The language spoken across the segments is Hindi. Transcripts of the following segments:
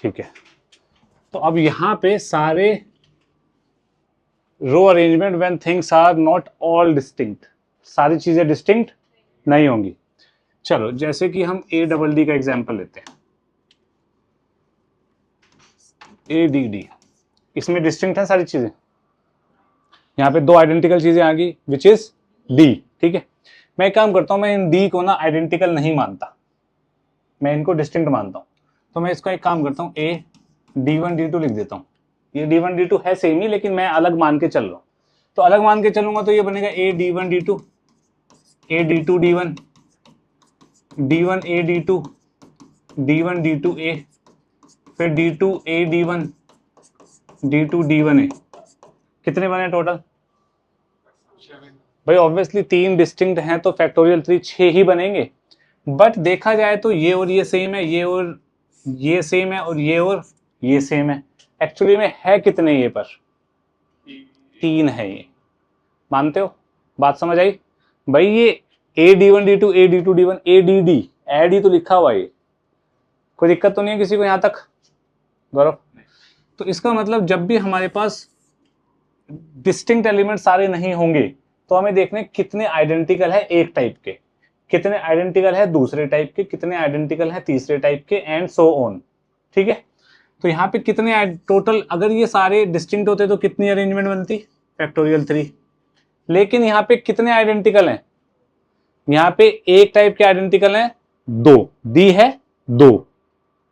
ठीक है, तो अब यहां पे सारे row arrangement when things are not all distinct, सारी चीजें डिस्टिंक्ट नहीं होंगी। चलो जैसे कि हम ए डबल डी का एग्जांपल लेते हैं, ए डी डी, इसमें डिस्टिंक्ट है सारी चीजें, यहाँ पे दो आइडेंटिकल चीजें आ गई विच इज डी। ठीक है, मैं एक काम करता हूं, मैं इन डी को ना आइडेंटिकल नहीं मानता, मैं इनको डिस्टिंक्ट मानता हूं। तो मैं इसको एक काम करता हूं, ए D1 D2 लिख देता हूं। ये D1 D2 है सेम ही, लेकिन मैं अलग मान के चल रहा हूं। तो अलग मान के चलूंगा तो ये बनेगा ए D1 D2, A D2 D1, D1 A D2, D1 D2 A, फिर D2 A D1, D2 D1 A। कितने बने टोटल? भाई ऑब्वियसली तीन डिस्टिंक्ट हैं तो फैक्टोरियल 3 6 ही बनेंगे। बट देखा जाए तो ये और ये सेम है, ये और ये सेम है, और ये सेम है। एक्चुअली में है कितने ये पर? 3 है ये। मानते हो? बात समझ आई? भाई ये A D1 D2 A D2 D1 A D D एड ही तो लिखा हुआ है, कोई दिक्कत तो नहीं है किसी को यहां तक? गौरव, तो इसका मतलब जब भी हमारे पास डिस्टिंक्ट एलिमेंट सारे नहीं होंगे तो हमें देखने कितने आइडेंटिकल है एक टाइप के, कितने आइडेंटिकल है दूसरे टाइप के, कितने आइडेंटिकल है तीसरे टाइप के, एंड सो ऑन। ठीक है, तो यहाँ पे कितने टोटल, अगर ये सारे डिस्टिंक्ट होते तो कितनी अरेंजमेंट बनती? फैक्टोरियल 3। लेकिन यहाँ पे कितने आइडेंटिकल हैं? यहाँ पे एक टाइप के आइडेंटिकल हैं 2, डी है 2,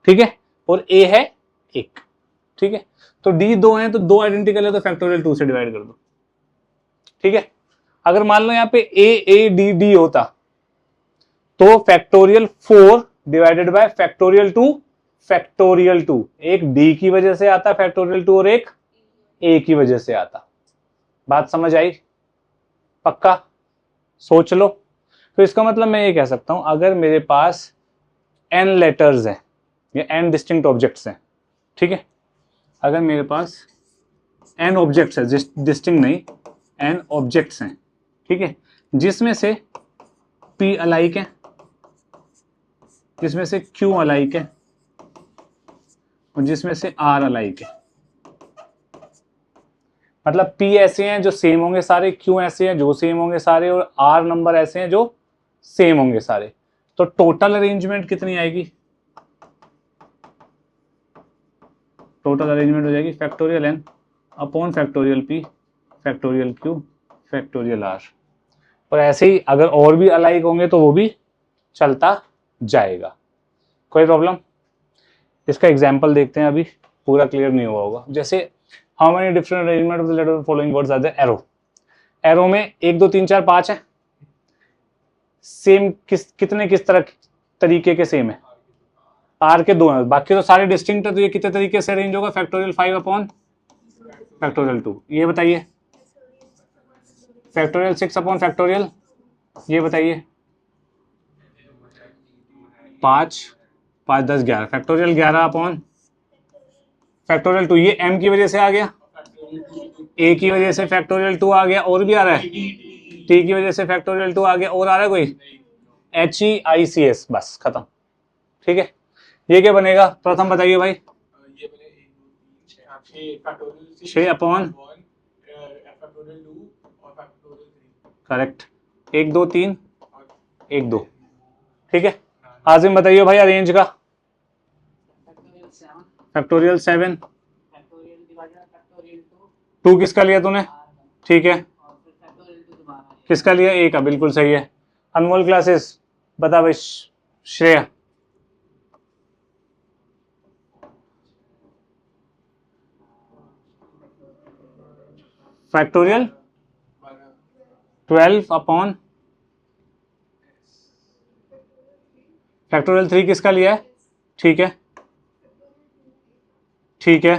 ठीक है, और ए है 1। ठीक है, तो डी 2 है तो 2 आइडेंटिकल है तो फैक्टोरियल 2 से डिवाइड कर दो। ठीक है, अगर मान लो यहाँ पे ए डी डी होता तो factorial 4 divided by factorial 2, factorial 2 एक डी की वजह से आता फैक्टोरियल 2 और एक ए की वजह से आता। बात समझ आई? पक्का? सोच लो। तो इसका मतलब मैं ये कह सकता हूं, अगर मेरे पास n लेटर्स हैं या n डिस्टिंक्ट ऑब्जेक्ट्स हैं, ठीक है, अगर मेरे पास n ऑब्जेक्ट्स है, डिस्टिंक्ट नहीं, n ऑब्जेक्ट्स हैं, ठीक है, जिसमें से p अलाइक है, जिसमें से q अलाइक है, और जिसमें से r अलाइक है। मतलब p ऐसे हैं जो सेम होंगे सारे, q ऐसे हैं जो सेम होंगे सारे, और r नंबर ऐसे हैं जो सेम होंगे सारे। तो टोटल अरेंजमेंट कितनी आएगी? टोटल अरेंजमेंट हो जाएगी factorial n upon factorial p factorial q factorial r। और ऐसे ही अगर और भी अलाइक होंगे तो वो भी चलता जाएगा। कोई प्रॉब्लम? इसका एग्जाम्पल देखते हैं, अभी पूरा क्लियर नहीं हुआ होगा। जैसे how many different arrangement of the letter following words are there? एरो, एरो में 1 2 3 4 5 है। सेम किस तरह तरीके के सेम है? आर के 2 हैं, बाकी तो सारे डिस्टिंक्ट है, तो ये कितने तरीके से अरेंज होगा? Factorial 5 upon factorial 2। ये बताइए। फैक्टोरियल 6 अपॉन फैक्टोरियल, ये बताइए। 5 5 10 11 फैक्टोरियल 11 अपॉन फैक्टोरियल 2। ये m की वजह से आ गया, a की वजह से फैक्टोरियल 2 आ गया, और भी आ रहा है t की वजह से फैक्टोरियल 2 आ गया, और आ रहा है कोई? HEICS, बस खत्म। ठीक है, ये क्या बनेगा? प्रथम बताइए भाई। 6 अपॉन करेक्ट, 1 2 3 1 2। ठीक है, आजिम बताइए भाई अरेंज का। फैक्टोरियल 7, 2 किसका लिया तूने? ठीक है, किसका लिया? ए का, बिल्कुल सही है। अनमोल क्लासेस बता भाई। श्रेया, फैक्टोरियल 12 अपॉन फैक्टोरियल 3 किसका लिया है? ठीक है, ठीक है,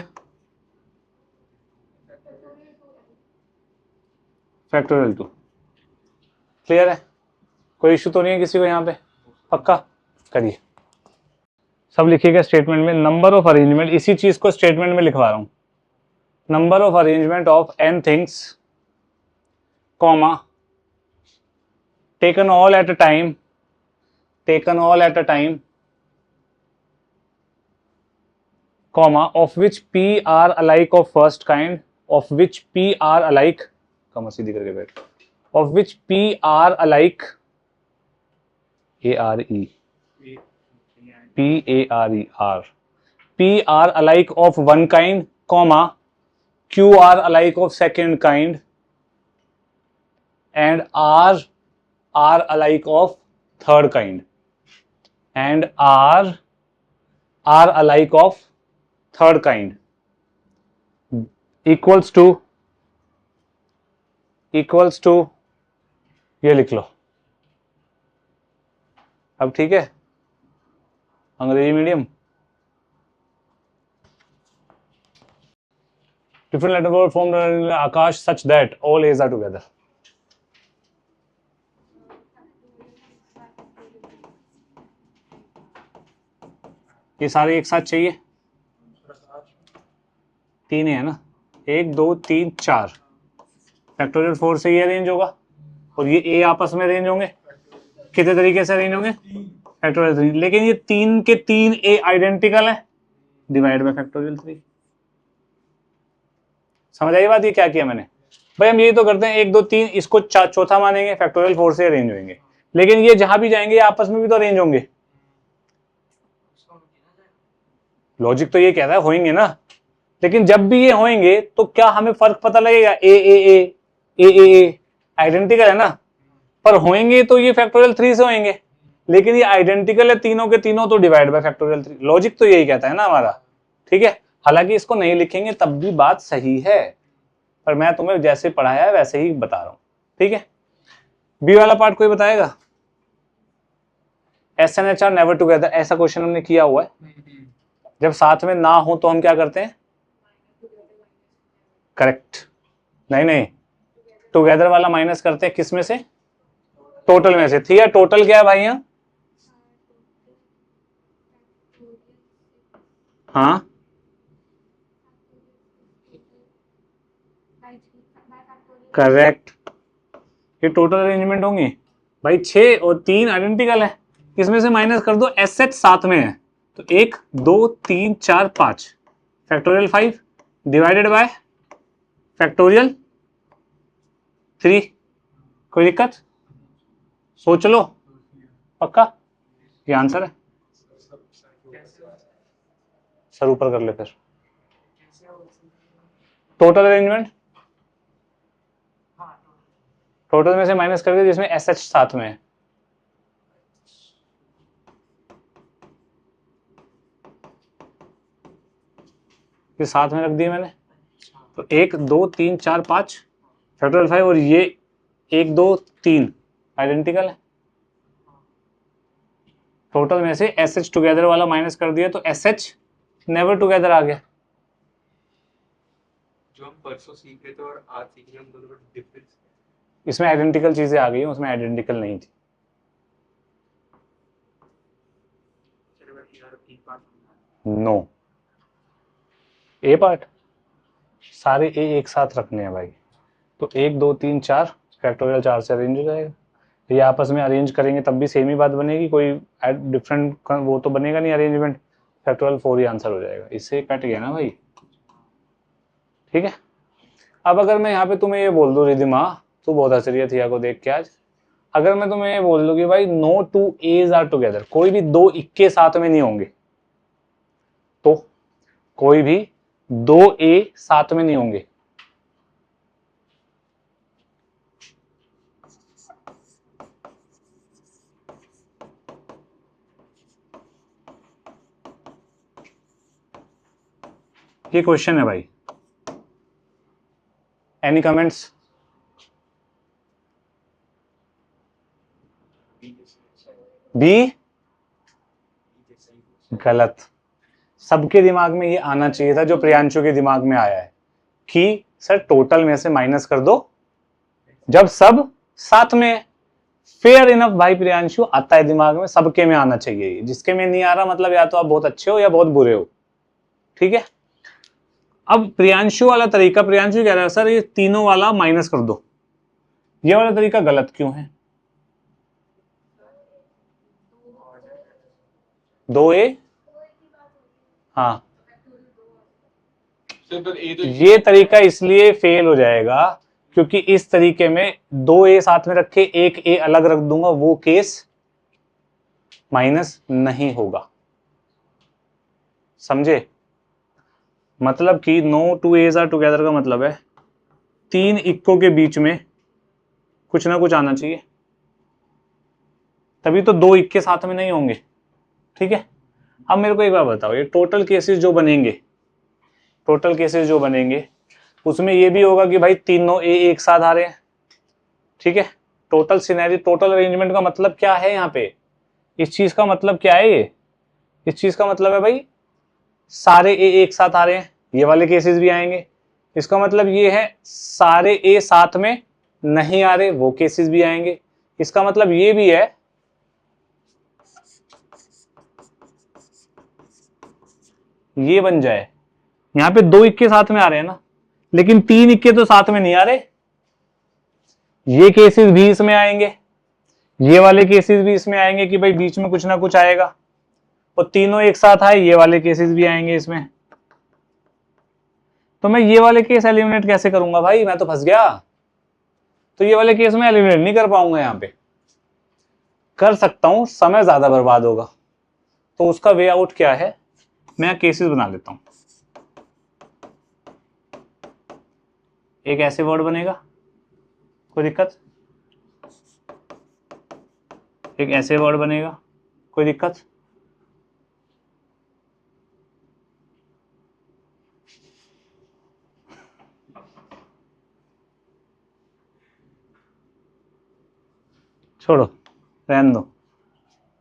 फैक्टोरियल 2। क्लियर है? कोई इशू तो नहीं है किसी को यहाँ पे? पक्का? करिए, सब लिखिएगा स्टेटमेंट में। नंबर ऑफ अरेंजमेंट, इसी चीज को स्टेटमेंट में लिखवा रहा हूं। Number of arrangement of n things, comma, taken all at a time, taken all at a time, comma of which p are alike of first kind, of which p are alike, कमा सीधी करके बैठ, of which p are alike, a r e p a r e r, p are alike of one kind, comma q are alike of second kind, and r are alike of third kind, and r are alike of third kind, equals to ये लिख लो। अब ठीक है, अंग्रेजी medium. Different letter word form Akash such that all A's are together. ये सारे एक साथ चाहिए, तीन है ना, 1 2 3 4, फैक्टोरियल 4 से ये अरेंज होगा और ये ए आपस में अरेंज होंगे। कितने तरीके से अरेंज होंगे? फैक्टोरियल 3। लेकिन ये 3 के 3 ए आइडेंटिकल है, डिवाइड बाय फैक्टोरियल 3। समझ आई बात? ये क्या किया मैंने भाई, हम यही तो करते हैं, 1 2 3 इसको चौथा मानेंगे, फैक्टोरियल 4 से अरेंज होंगे। लेकिन ये जहां भी जाएंगे आपस में भी तो अरेंज होंगे। लॉजिक तो ये कहता है होंगे ना, लेकिन जब भी ये होंगे तो क्या हमें फर्क पता लगेगा? ए आइडेंटिकल है ना, पर होंगे तो ये फैक्टोरियल 3 से होंगे, लेकिन ये आइडेंटिकल है तीनों के तीनों, तो डिवाइड बाय फैक्टोरियल 3। लॉजिक तो यही कहता है ना हमारा, ठीक है। हालांकि इसको नहीं लिखेंगे तब भी बात सही है, पर मैं तुम्हें जैसे पढ़ाया है वैसे ही बता रहा हूं, ठीक है। बी वाला पार्ट कोई बताएगा? SNHR नेवर टुगेदर, ऐसा क्वेश्चन हमने किया हुआ है। जब साथ में ना हो तो हम क्या करते हैं? करेक्ट। नहीं, टुगेदर वाला माइनस करते हैं, किस में से? टोटल में से। ठीक है, टोटल क्या है भाई यहाँ? हाँ, करेक्ट। ये टोटल अरेंजमेंट होंगी भाई, 6 और 3 आइडेंटिकल है, इसमें से माइनस कर दो, SH साथ में है तो 1 2 3 4 5, फैक्टोरियल 5 डिवाइडेड बाय फैक्टोरियल 3। कोई दिक्कत? सोच लो, पक्का ये आंसर है। सर ऊपर कर ले फिर। टोटल अरेंजमेंट, टोटल में से माइनस करके जिसमें SH साथ में है, ये साथ में रख दिए मैंने, तो 1 2 3 4 5 फैक्टोरियल 5, और ये 1 2 3 आइडेंटिकल है। टोटल में से SH टुगेदर वाला माइनस कर दिया तो SH नेवर टुगेदर आ गया। जो हम परसों सीख रहे थे और आज सीख रहे हैं, हम दोनों में डिफरेंस, इसमें आइडेंटिकल चीजें आ गई, उसमें आइडेंटिकल नहीं थी। नो, ए पार्ट सारे ए एक साथ रखने हैं भाई, तो 1 2 3 4 फैक्टोरियल 4 से अरेंज हो जाएगा। ये आपस में अरेंज करेंगे तब भी सेम ही बात बनेगी, कोई डिफरेंट वो तो बनेगा नहीं अरेंजमेंट। फैक्टोरियल 4 ही आंसर हो जाएगा, इससे कट गया ना भाई, ठीक है। अब अगर मैं यहाँ पे तुम्हें ये बोल दूं, रिधिमा तू बहुत हंस रही है थिया को देख के आज, अगर मैं तुम्हें ये बोल दूं कि भाई नो 2 A's आर टुगेदर, कोई भी 2 इक्के साथ में नहीं होंगे, तो कोई भी 2 A साथ में नहीं होंगे, ये क्वेश्चन है भाई। Any comments? बी गलत। सबके दिमाग में ये आना चाहिए था जो प्रियांशु के दिमाग में आया है कि सर टोटल में से माइनस कर दो जब सब साथ में। फेयर इनफ भाई प्रियांशु, आता है दिमाग में, सबके में आना चाहिए। जिसके में नहीं आ रहा मतलब या तो आप बहुत अच्छे हो या बहुत बुरे हो, ठीक है। अब प्रियांशु वाला तरीका, प्रियांशु कह रहा है सर ये तीनों वाला माइनस कर दो, ये वाला तरीका गलत क्यों है? 2A, हाँ ये तरीका इसलिए फेल हो जाएगा क्योंकि इस तरीके में 2a साथ में रखे 1a अलग रख दूंगा, वो केस माइनस नहीं होगा। समझे? मतलब कि no two A's are together का मतलब है 3 इक्को के बीच में कुछ ना कुछ आना चाहिए, तभी तो 2 इक्के साथ में नहीं होंगे। ठीक है, अब मेरे को एक बार बताओ, ये टोटल केसेस जो बनेंगे उसमें ये भी होगा कि भाई तीनों ए एक साथ आ रहे हैं। ठीक है, टोटल सिनेरियो, टोटल अरेंजमेंट का मतलब क्या है यहाँ पे? इस चीज का मतलब क्या है? इस चीज का मतलब है भाई सारे ए एक साथ आ रहे हैं, ये वाले केसेस भी आएंगे। इसका मतलब ये है सारे ए साथ में नहीं आ रहे, वो केसेस भी आएंगे। इसका मतलब ये भी है ये बन जाए, यहां पे 2 इक्के साथ में आ रहे हैं ना, लेकिन 3 इक्के तो साथ में नहीं आ रहे, ये केसेस भी इसमें आएंगे, ये वाले केसेस भी इसमें आएंगे कि भाई बीच में कुछ ना कुछ आएगा, और तीनों एक साथ आए, ये वाले केसेस भी आएंगे इसमें। तो मैं ये वाले केस एलिमिनेट कैसे करूंगा भाई? मैं तो फंस गया। तो ये वाले केस में एलिमिनेट नहीं कर पाऊंगा, यहां पे कर सकता हूं, समय ज्यादा बर्बाद होगा। तो उसका वे आउट क्या है? मैं केसेस बना लेता हूं। एक ऐसे वर्ड बनेगा, कोई दिक्कत? एक ऐसे वर्ड बनेगा, कोई दिक्कत? छोड़ो, रहने दो,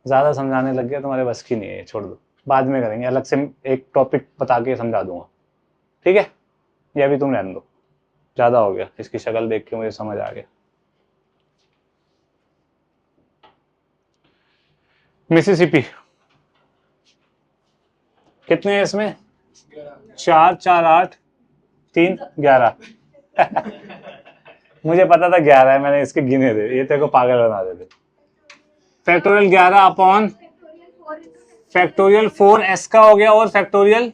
ज्यादा समझाने लग गया, तुम्हारे बस की नहीं है, छोड़ दो, बाद में करेंगे, अलग से एक टॉपिक बता के समझा दूंगा। ठीक है, ये अभी तुम रहने दो, ज्यादा हो गया, इसकी शक्ल देख के मुझे समझ आ गया। मिसिसिपी कितने हैं इसमें? 4 4 8 3 11 मुझे पता था 11 है, मैंने इसके गिने थे, ये तेरे को पागल बना देते। फैक्टोरियल 11 अपॉन फैक्टोरियल 4 एस का हो गया, और फैक्टोरियल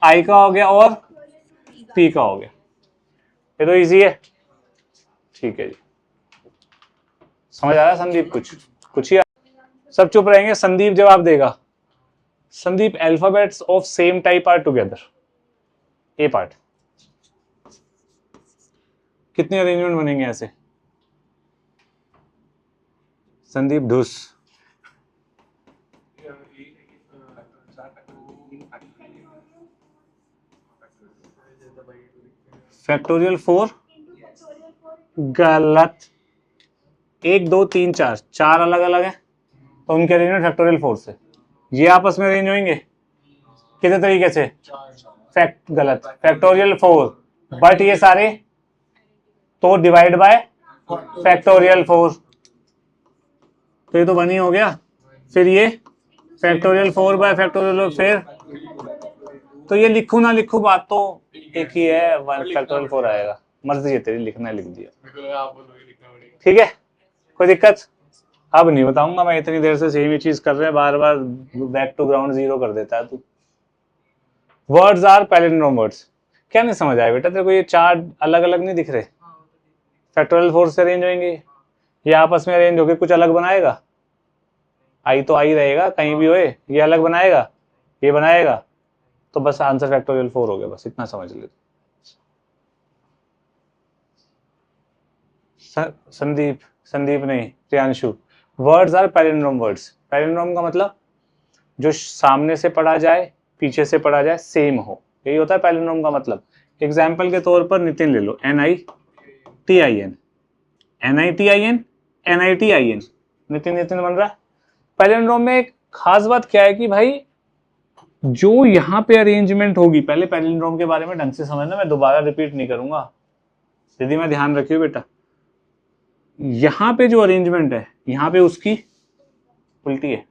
आई का हो गया, और पी का हो गया। ये तो इजी है। ठीक है जी, समझ आ रहा है संदीप? कुछ ही सब चुप रहेंगे, संदीप जवाब देगा। Sandeep, alphabets of same type are together, apart. कितने अरेंजमेंट बनेंगे ऐसे? संदीप ढूस। फैक्टोरियल 4 गलत, 1 2 3 4 4 अलग अलग है, तो उनके अरेंजमेंट फैक्टोरियल 4 से। ये आपस में अरेंज होंगे कितने तरीके से? गलत, फैक्टोरियल 4, बट ये सारे तो डिवाइड बाय फैक्टोरियल 4, तो ये तो 1 ही हो गया। फिर ये फैक्टोरियल 4 बाय फैक्टोरियल, फिर तो ये लिखूं ना लिखूं बात तो एक ही है, 1 फैक्टोरियल 4 आएगा। मर्जी है तेरी, लिखना है लिख दिया। ठीक है, कोई दिक्कत? अब नहीं बताऊंगा मैं, इतनी देर से सेम ही चीज कर रहे हैं, बार बार बैक टू ग्राउंड जीरो कर देता है तू। Words are palindrome words. क्या नहीं समझ आया बेटा तेरे को? ये 4 अलग अलग नहीं दिख रहे? फैक्टोरियल 4 से अरेंज होंगे, ये आपस में अरेंज होकर कुछ अलग बनाएगा। आई तो आई रहेगा कहीं भी होए, ये अलग बनाएगा, ये बनाएगा, तो बस आंसर फैक्टोरियल 4 हो गया। बस इतना समझ ले। संदीप नहीं, Priyanshu. Words are palindrome words. Palindrome का मतलब जो सामने से पढ़ा जाए पीछे से पढ़ा जाए सेम हो, यही होता है पैलिंड्रोम का मतलब। एग्जाम्पल के तौर पर नितिन ले लो, NITIN, NITIN, NITIN, नितिन बन रहा है। पैलिंड्रोम में एक खास बात क्या है कि भाई जो यहाँ पे अरेंजमेंट होगी, पहले पैलिंड्रोम के बारे में ढंग से समझना, मैं दोबारा रिपीट नहीं करूंगा, दीदी मैं ध्यान रखियो बेटा। यहाँ पे जो अरेंजमेंट है, यहाँ पे उसकी उल्टी है,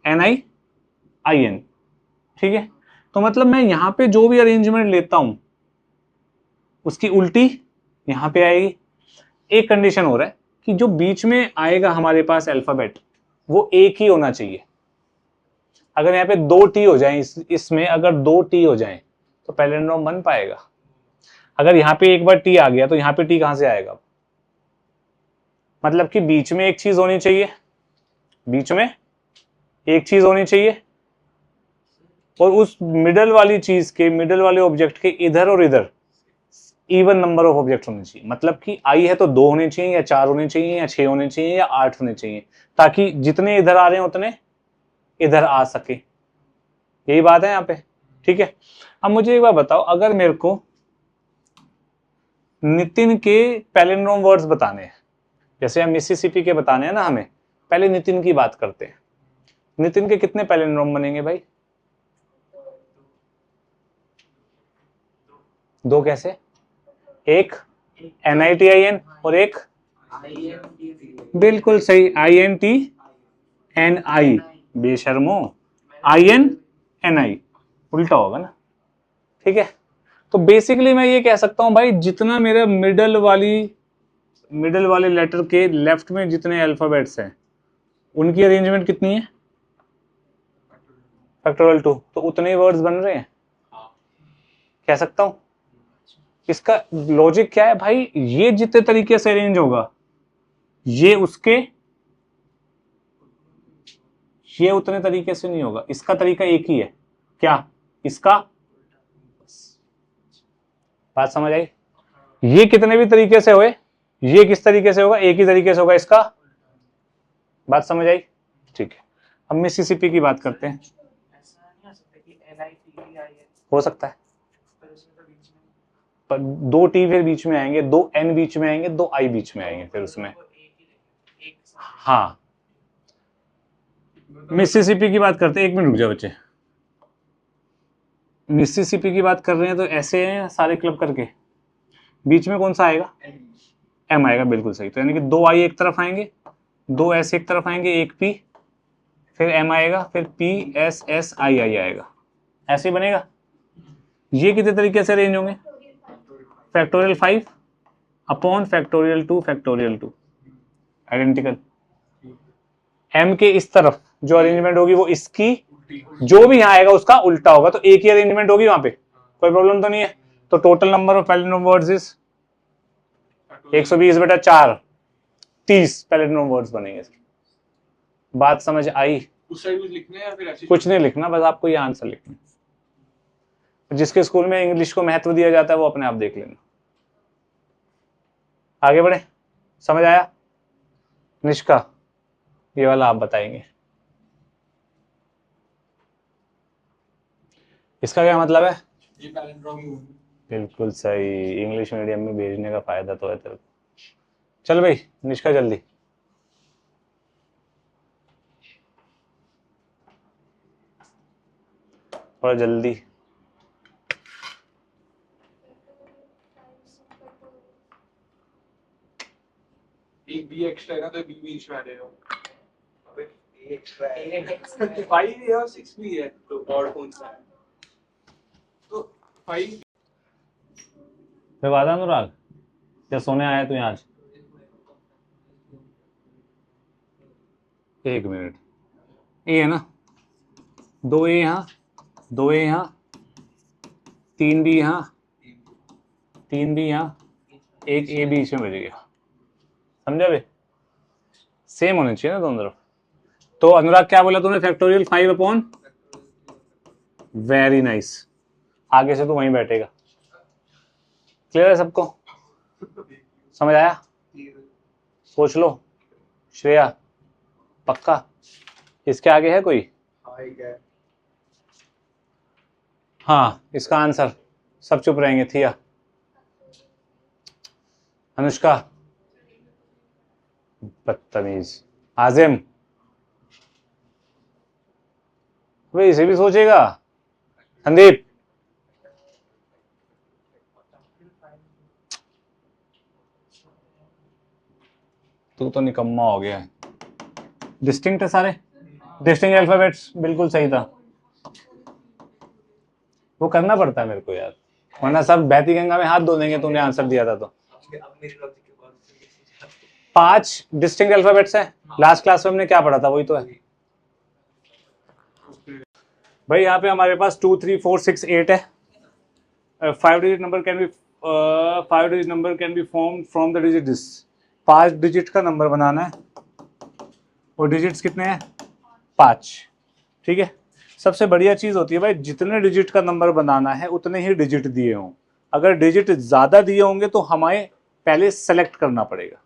NIIN। ठीक है, तो मतलब मैं यहाँ पे जो भी अरेंजमेंट लेता हूं उसकी उल्टी यहाँ पे आएगी। एक कंडीशन हो रहा है कि जो बीच में आएगा हमारे पास अल्फाबेट, वो एक ही होना चाहिए। अगर यहाँ पे 2 T हो जाए, इसमें अगर 2 T हो जाए तो पैलिंड्रोम बन पाएगा। अगर यहाँ पे एक बार टी आ गया तो यहाँ पे टी कहाँ से आएगा? मतलब कि बीच में एक चीज होनी चाहिए, बीच में एक चीज होनी चाहिए, और उस मिडल वाली चीज के, मिडल वाले ऑब्जेक्ट के इधर और इधर इवन नंबर ऑफ ऑब्जेक्ट होने चाहिए। मतलब कि आई है तो 2 होने चाहिए, या 4 होने चाहिए, या 6 होने चाहिए, या 8 होने चाहिए, ताकि जितने इधर आ रहे हैं उतने इधर आ सके। यही बात है यहाँ पे, ठीक है। अब मुझे एक बार बताओ, अगर मेरे को नितिन के पैलिंड्रोम वर्ड्स बताने हैं, जैसे हम मिसिसिपी के बताने हैं ना, हमें पहले नितिन की बात करते हैं। नितिन के कितने पैलिंड्रोम बनेंगे भाई? 2 कैसे? एक NITIN और एक, बिल्कुल सही, INTNI। बेशर्मो, INNI उल्टा होगा ना, ठीक है। तो बेसिकली मैं ये कह सकता हूं भाई, जितना मेरे मिडल वाले लेटर के लेफ्ट में जितने अल्फाबेट्स हैं उनकी अरेंजमेंट कितनी है? फैक्टोरियल 2। तो उतने ही वर्ड्स बन रहे हैं, कह सकता हूं। इसका लॉजिक क्या है भाई? ये जितने तरीके से अरेंज होगा, ये उतने तरीके से नहीं होगा। इसका तरीका एक ही है, क्या? इसका। बात समझ आई? ये कितने भी तरीके से होए, ये किस तरीके से होगा? एक ही तरीके से होगा, इसका। बात समझ आई? ठीक है। अब मिसिसिपी की बात करते हैं। हो सकता है, पर 2 टी फिर बीच में आएंगे, 2 N बीच में आएंगे, 2 I बीच में आएंगे फिर उसमें। हाँ, मिसिसिपी की बात करते हैं। 1 मिनट रुक जाओ बच्चे। मिसिसिपी की बात कर रहे हैं तो ऐसे हैं सारे क्लब करके, बीच में कौन सा आएगा? M आएगा, बिल्कुल सही। तो यानी कि 2 I एक तरफ आएंगे, 2 S एक तरफ आएंगे, एक P, फिर M आएगा, फिर P S S I I आएगा। ऐसे ही बनेगा। ये कितने तरीके से अरेंज होंगे? Factorial 5 upon factorial 2 factorial 2, identical. M के इस तरफ जो अरेंजमेंट होगी वो इसकी, जो भी यहाँ आएगा उसका उल्टा होगा, तो एक ही अरेंजमेंट होगी वहां पे, कोई प्रॉब्लम तो नहीं है। तो total number of palindrome words is 120 बटा 4, 30 पैलिंड्रोम वर्ड्स बनेंगे। बात समझ आई? उस साइड कुछ लिखना है या फिर ऐसे? कुछ नहीं लिखना, बस आपको ये आंसर लिखना। जिसके स्कूल में इंग्लिश को महत्व दिया जाता है वो अपने आप देख लेना। आगे बढ़े, समझ आया? निष्का, ये वाला आप बताएंगे, इसका क्या मतलब है? ये पैलिंड्रोम ही होगी। बिल्कुल सही, इंग्लिश मीडियम में भेजने का फायदा तो है तेरे को। चल भाई निष्का जल्दी। थोड़ा जल्दी। एक बी एक्स्ट्रा है ना, तो बी बीच में आ जाएगा। अबे ए एक्स्ट्रा है, 5 है और 6 भी है, तो और कौन सा है? तो 5। फिर वादा अनुराग, क्या सोने आया तू यहाँ आज? 1 मिनट। ए है ना, 2 ए यहाँ, 2 ए यहाँ, 3 बी यहाँ, 3 बी यहाँ, एक ए बीच में बच गया। समझा बे? सेम होने चाहिए ना दोनों तरफ। तो अनुराग क्या बोला तूने? Factorial 5 upon, very nice. आगे से तू वहीं बैठेगा। क्लियर है सबको? समझ आया? सोच लो। श्रेया पक्का? इसके आगे है कोई? हाँ, इसका आंसर। सब चुप रहेंगे। थिया, अनुष्का, बदतमीज। आजिम, वे इसे भी सोचेगा। संदीप, तू तो निकम्मा हो गया है। डिस्टिंक्ट है सारे, डिस्टिंक्ट अल्फाबेट्स, बिल्कुल सही था। वो करना पड़ता है मेरे को यार, वरना सब बहती गंगा में हाथ धो देंगे तूने आंसर दिया था तो। 5 डिस्टिंक्ट अल्फाबेट्स हैं। लास्ट क्लास में हमने क्या पढ़ा था? वही तो है भाई। यहाँ पे हमारे पास 2 3 4 6 8 है। 5 digit number can be 5 digit number can be formed from the digit this. 5 digit का नंबर बनाना है और डिजिट्स कितने हैं 5, ठीक है। सबसे बढ़िया चीज होती है भाई जितने डिजिट का नंबर बनाना है उतने ही डिजिट दिए हों। अगर डिजिट ज्यादा दिए होंगे तो हमें पहले सेलेक्ट करना पड़ेगा।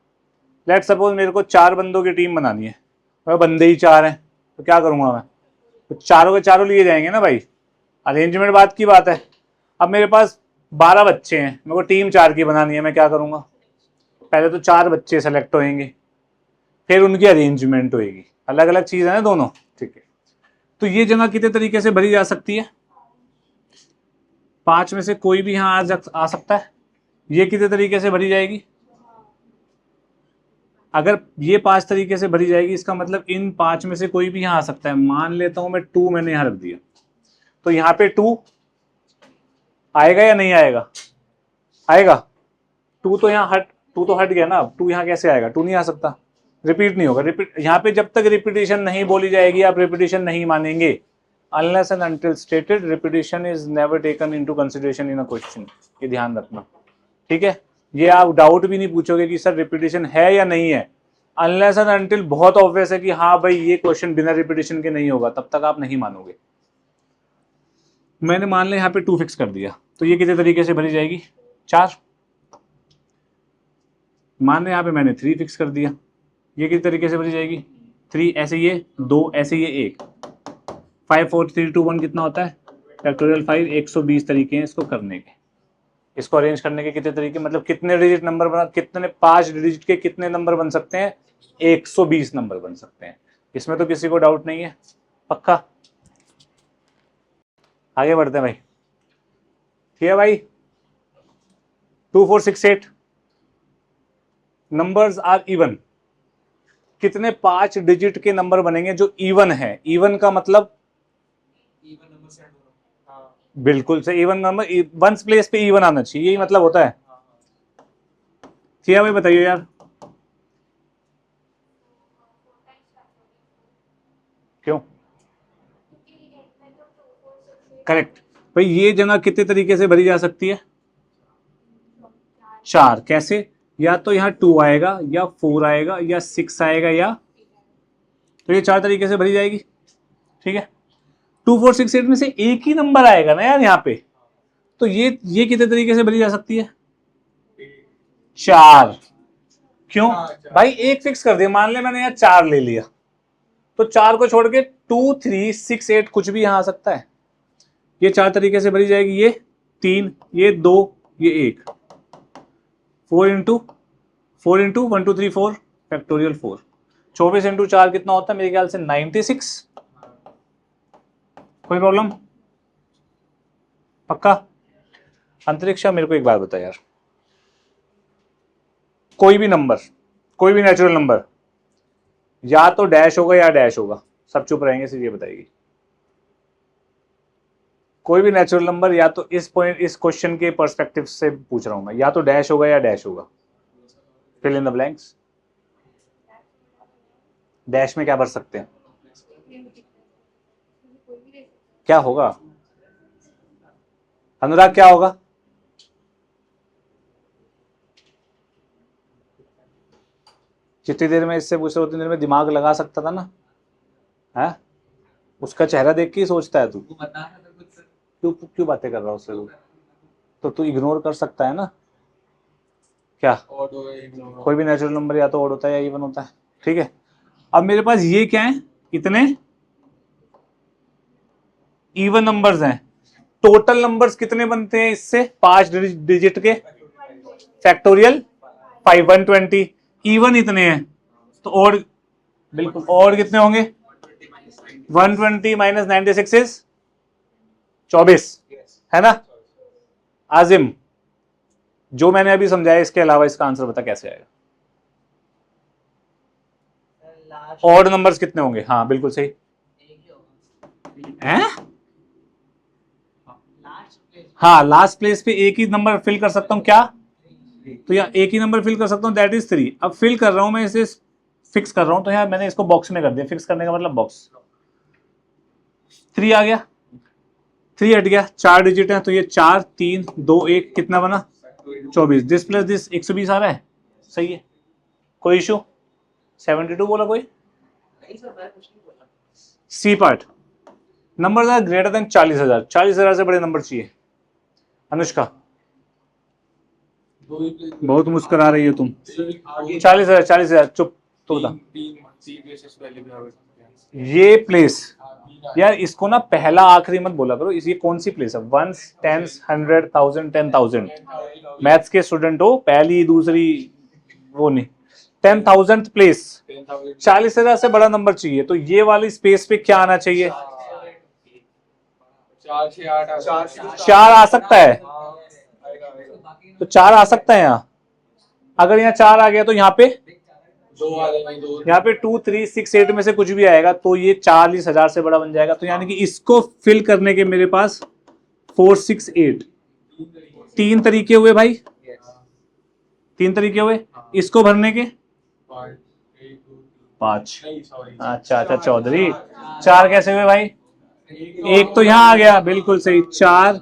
लेट सपोज मेरे को 4 बंदों की टीम बनानी है और बंदे ही 4 हैं तो क्या करूंगा मैं, तो चारों के चारों लिए जाएंगे ना भाई, अरेंजमेंट बात की बात है। अब मेरे पास 12 बच्चे हैं, मेरे को टीम 4 की बनानी है, मैं क्या करूंगा, पहले तो 4 बच्चे सेलेक्ट होंगे फिर उनकी अरेंजमेंट होएगी, अलग अलग चीज है ना दोनों, ठीक है। तो ये जगह कितने तरीके से भरी जा सकती है, 5 में से कोई भी यहाँ आ सकता है। ये कितने तरीके से भरी जाएगी, अगर ये 5 तरीके से भरी जाएगी इसका मतलब इन 5 में से कोई भी यहाँ आ सकता है। मान लेता हूं मैं 2 मैंने यहाँ रख दिया, तो यहाँ पे 2 आएगा या नहीं आएगा, आएगा। 2 तो यहाँ टू तो हट गया ना, 2 यहाँ कैसे आएगा, 2 नहीं आ सकता, रिपीट नहीं होगा। रिपीट यहाँ पे जब तक रिपीटिशन नहीं बोली जाएगी आप रिपीटिशन नहीं मानेंगे। Unless and until stated repetition is never taken into consideration in a question, ये ध्यान रखना, ठीक है। ये आप डाउट भी नहीं पूछोगे कि सर रिपीटिशन है या नहीं है। अनलेस एंड अनटिल बहुत ऑब्वियस है कि हाँ भाई ये क्वेश्चन बिना रिपीटिशन के नहीं होगा, तब तक आप नहीं मानोगे। मैंने मान लिया यहाँ पे 2 फिक्स कर दिया, तो ये कितने तरीके से भरी जाएगी, 4। मान लिया यहाँ पे मैंने 3 फिक्स कर दिया, ये किस तरीके से भरी जाएगी, 3 ऐसे ये 2 ऐसे ये 1, 5 4 3 2 1 कितना होता है फैक्टोरियल 5। 120 तरीके हैं इसको करने के, इसको अरेंज करने के कितने तरीके, मतलब कितने डिजिट नंबर बना, कितने 5 डिजिट के कितने नंबर बन सकते हैं, 120 नंबर बन सकते हैं। इसमें तो किसी को डाउट नहीं है, पक्का। आगे बढ़ते हैं भाई, ठीक है भाई। 2 4 6 8 नंबर्स आर इवन, कितने 5 डिजिट के नंबर बनेंगे जो इवन है। इवन का मतलब इवन नंबर सेट होना, बिल्कुल से इवन नंबर, वंस प्लेस पे इवन आना चाहिए, यही मतलब होता है। ठीक है भाई, बताइए यार क्यों, करेक्ट भाई। ये जगह कितने तरीके से भरी जा सकती है, 4। कैसे, या तो यहाँ 2 आएगा या 4 आएगा या 6 आएगा, या तो ये 4 तरीके से भरी जाएगी, ठीक है। 2 4 6 8 में से एक ही नंबर आएगा ना यार यहाँ पे, तो ये कितने तरीके से भरी जा सकती है, 4। क्यों भाई, एक फिक्स कर दिया, मान ले मैंने यहाँ 4 ले लिया, तो 4 को छोड़ के 2 3 6 8 कुछ भी यहाँ आ सकता है। ये 4 तरीके से भरी जाएगी, ये 3 ये 2 ये 1, 4 इंटू 1 2 3 4 फैक्टोरियल 4। 24 इंटू 4 कितना होता है, मेरे ख्याल से 96। कोई प्रॉब्लम, पक्का। अंतरिक्षा मेरे को एक बात बता यार, कोई भी नंबर, कोई भी नेचुरल नंबर या तो डैश होगा या डैश होगा, सब चुप रहेंगे, सिर्फ ये बताएगी। कोई भी नेचुरल नंबर या तो इस पॉइंट, इस क्वेश्चन के पर्सपेक्टिव से पूछ रहा हूं मैं, या तो डैश होगा या डैश होगा। Fill in the blanks. Dash में क्या भर सकते हैं, क्या होगा अनुराग, क्या होगा, जितनी देर में इससे पूछ रहे उतनी देर में दिमाग लगा सकता था ना, है उसका चेहरा देख के ही सोचता है तू, क्यों बातें कर रहा है उससे, तो तू इग्नोर कर सकता है ना, क्या कोई भी नेचुरल नंबर या तो ऑड होता है या इवन होता है, ठीक है। अब मेरे पास ये क्या है, इतने इवन नंबर्स हैं। टोटल नंबर्स कितने बनते हैं इससे, 5 डिजिट के फैक्टोरियल 5 120। इवन इतने हैं तो और बिल्कुल, और कितने होंगे, 120 माइनस 96 इज 24, है ना। आजिम, जो मैंने अभी समझाया इसके अलावा इसका आंसर बता कैसे आएगा। ऑड नंबर्स कितने होंगे, हाँ बिल्कुल सही हैं, हाँ लास्ट प्लेस पे एक ही नंबर फिल कर सकता हूं, क्या, तो यहाँ एक ही नंबर फिल कर सकता हूँ, दैट इज 3। अब फिल कर रहा हूं मैं इसे, फिक्स कर रहा हूं, तो यहाँ मैंने इसको बॉक्स में कर दिया, फिक्स करने का मतलब बॉक्स। 3 आ गया, 3 हट गया, 4 डिजिट है तो ये 4 3 2 1 कितना बना 24, दिस प्लस दिस 120 आ रहा है, सही है, कोई इशू? 72 बोला कोई? C part, number are greater than 40,000, 40,000 से बड़े नंबर चाहिए। अनुष्का बहुत मुस्कुरा रही हो तुम। 40,000, 40,000 चुप, तो बता। ये प्लेस यार, इसको ना पहला आखिरी मत बोला करो, ये कौन सी प्लेस है? 1, 10, 100, 1000, 10,000। मैथ्स के स्टूडेंट हो, पहली दूसरी वो नहीं, 10,000th प्लेस, 40,000 से बड़ा नंबर चाहिए, तो ये वाली स्पेस पे क्या आना चाहिए? 4 आ सकता है, तो 4 आ सकता है यहाँ। अगर यहाँ 4 आ गया तो यहाँ पे 2, 3, 6, 8 में से कुछ भी आएगा, तो ये 40,000 से बड़ा बन जाएगा। तो यानी कि इसको फिल करने के मेरे पास 4, 6, 8 3 तरीके हुए भाई, 3 तरीके हुए। इसको भरने के 5। अच्छा चौधरी, 4 कैसे हुए भाई? एक तो यहाँ आ गया, बिल्कुल सही, 4,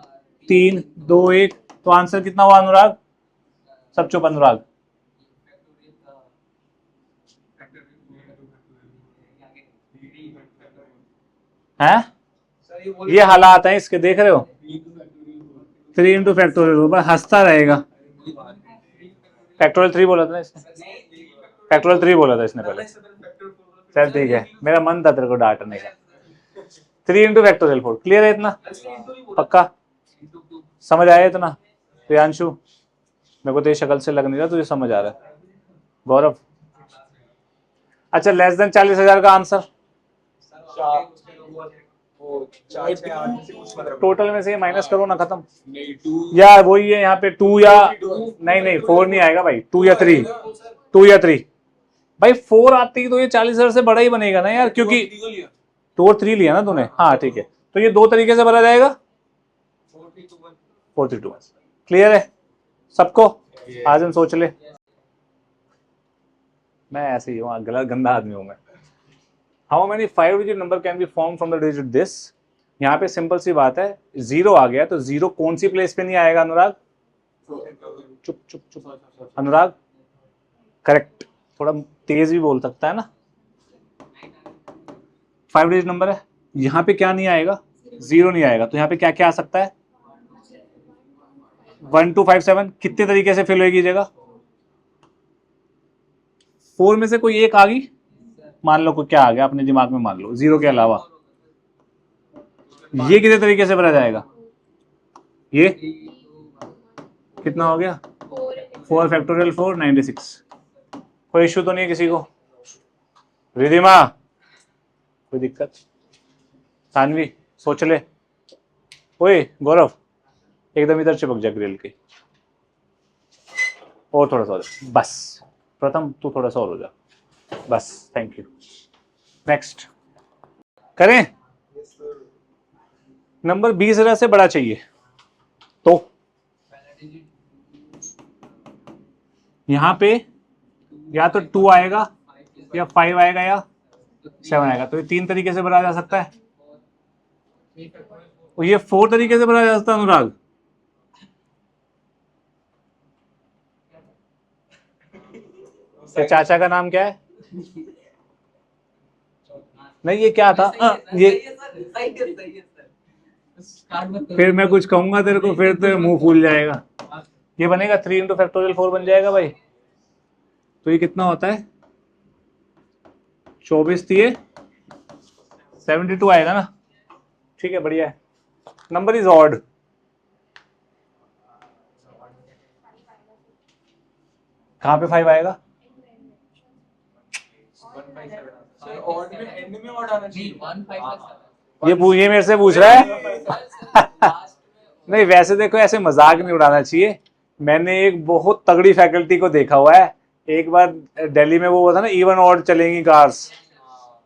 3, 2, 1। तो आंसर कितना हुआ अनुराग? सब चुप, अनुराग। हैं? ये हालात हैं इसके, देख रहे हो? 3 इंटू फैक्टोरियल, हंसता रहेगा। फैक्टोरियल 3 बोला था ना इसने, फैक्टोरियल 3 बोला था इसने पहले। चल ठीक है, मेरा मन था तेरे को डांटने का। 3 इंटू फैक्टोरियल 4, क्लियर है इतना? पक्का समझ आया इतना? प्रियांशु, मेरे को तेरी शक्ल से लग नहीं रहा तुझे समझ आ रहा है। गौरव, अच्छा लेस देन 40,000 का आंसर टोटल में से माइनस करो ना, खत्म। या वही है यहाँ पे 2 या नहीं 4 नहीं आएगा भाई, 2 या 3, 2 या 3 भाई। 4 आती तो ये 40,000 से बड़ा ही बनेगा ना यार, क्योंकि 2 और 3 लिया ना तूने। हाँ ठीक है, तो ये 2 तरीके से भरा जाएगा, 4, 3, 2 1। क्लियर है सबको? आज हम सोच ले, मैं ऐसे ही हूँ, गलत गंदा आदमी हूँ मैं। How many 5 digit number can be form from the digit this? यहाँ पे सिंपल सी बात है, 0 आ गया तो 0 कौन सी प्लेस पे नहीं आएगा अनुराग? चुप चुप चुप अनुराग, करेक्ट, थोड़ा तेज भी बोल सकता है ना। 5 डिजिट नंबर है, यहाँ पे क्या नहीं आएगा? 0 नहीं आएगा, तो यहाँ पे क्या क्या आ सकता है? 1, 2, 5, 7 कितने तरीके से फिल होगी जगह? 4 में से कोई एक आ गई, मान लो कोई क्या आ गया अपने दिमाग में, मान लो 0 के अलावा। ये कितने तरीके से भरा जाएगा? ये कितना हो गया? 4 फैक्टोरियल 4, 96। कोई इश्यू तो नहीं है किसी को? रिधिमा कोई दिक्कत? सानवी सोच ले। ओए गौरव, एकदम इधर चिपक जा ग्रिल के, और थोड़ा सा हो जा बस। प्रथम तू थोड़ा सा और हो जा बस, थैंक यू। नेक्स्ट करें। नंबर 20,000 से बड़ा चाहिए, तो यहां पे या तो 2 आएगा या 5 आएगा या 7 आएगा, तो ये 3 तरीके से भरा जा सकता है। और ये 4 तरीके से भरा जा सकता है अनुराग। तो चाचा का नाम क्या है? नहीं ये क्या था? ये फिर मैं कुछ कहूंगा तेरे को, फिर तो मुंह फूल जाएगा। ये बनेगा 3 इंटू फैक्टोरियल 4 बन जाएगा भाई। तो ये कितना होता है? 24 दिए 72 आएगा ना? ठीक है, बढ़िया है। Number is odd. कहाँ पे 5 आएगा? ये मेरे से पूछ रहा है। नहीं वैसे देखो, ऐसे मजाक नहीं उड़ाना चाहिए। मैंने एक बहुत तगड़ी फैकल्टी को देखा हुआ है। एक बार दिल्ली में वो हुआ था ना, इवन ऑड चलेंगी कार्स,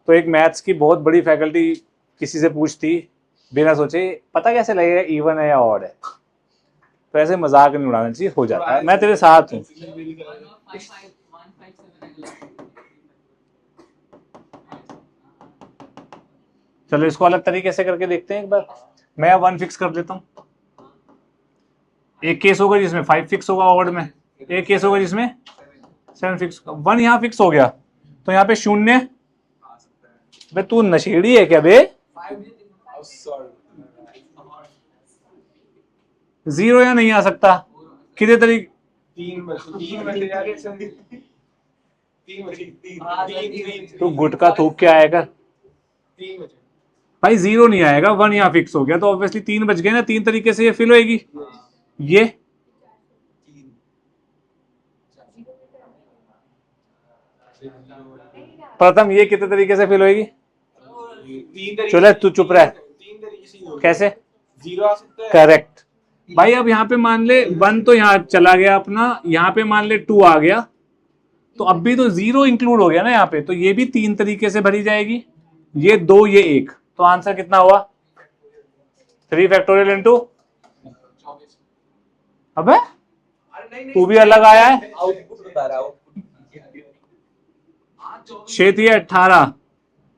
तो एक मैथ्स की बहुत बड़ी फैकल्टी किसी से पूछती बिना सोचे, पता कैसे लगेगा इवन है या ऑड है? तो ऐसे मजाक नहीं उड़ाना चाहिए, हो जाता है। मैं तेरे साथ हूँ। चलो इसको अलग तरीके से करके देखते हैं एक बार। मैं अब 1 फिक्स कर देता हूँ। एक केस होगा जिसमें 5 फिक्स होगा ऑड में, एक केस होगा जिसमें 7 फिक्स। 1 यहाँ फिक्स हो गया तो यहाँ पे शून्य। बे तू नशेड़ी है क्या बे? 0 यहाँ नहीं आ सकता। कितने तरीके? 3 तू गुटका थूक के आएगा भाई। 0 नहीं आएगा, 1 यहाँ फिक्स हो गया तो ऑब्वियसली 3 बच गए ना। 3 तरीके से ये फिल होएगी। ये प्रथम ये कितने तरीके से फिल होएगी? चलो तू चुप रह। कैसे? 0 आ सकता है। करेक्ट भाई। अब यहाँ पे मान ले 1 तो यहाँ चला गया अपना, यहाँ पे मान ले 2 आ गया तो अब भी तो 0 इंक्लूड हो गया ना यहाँ पे, तो ये भी 3 तरीके से भरी जाएगी। ये 2 ये 1, तो आंसर कितना हुआ? 3 फैक्टोरियल इंटू। अबे तू भी अलग आया है। 6 थी 18,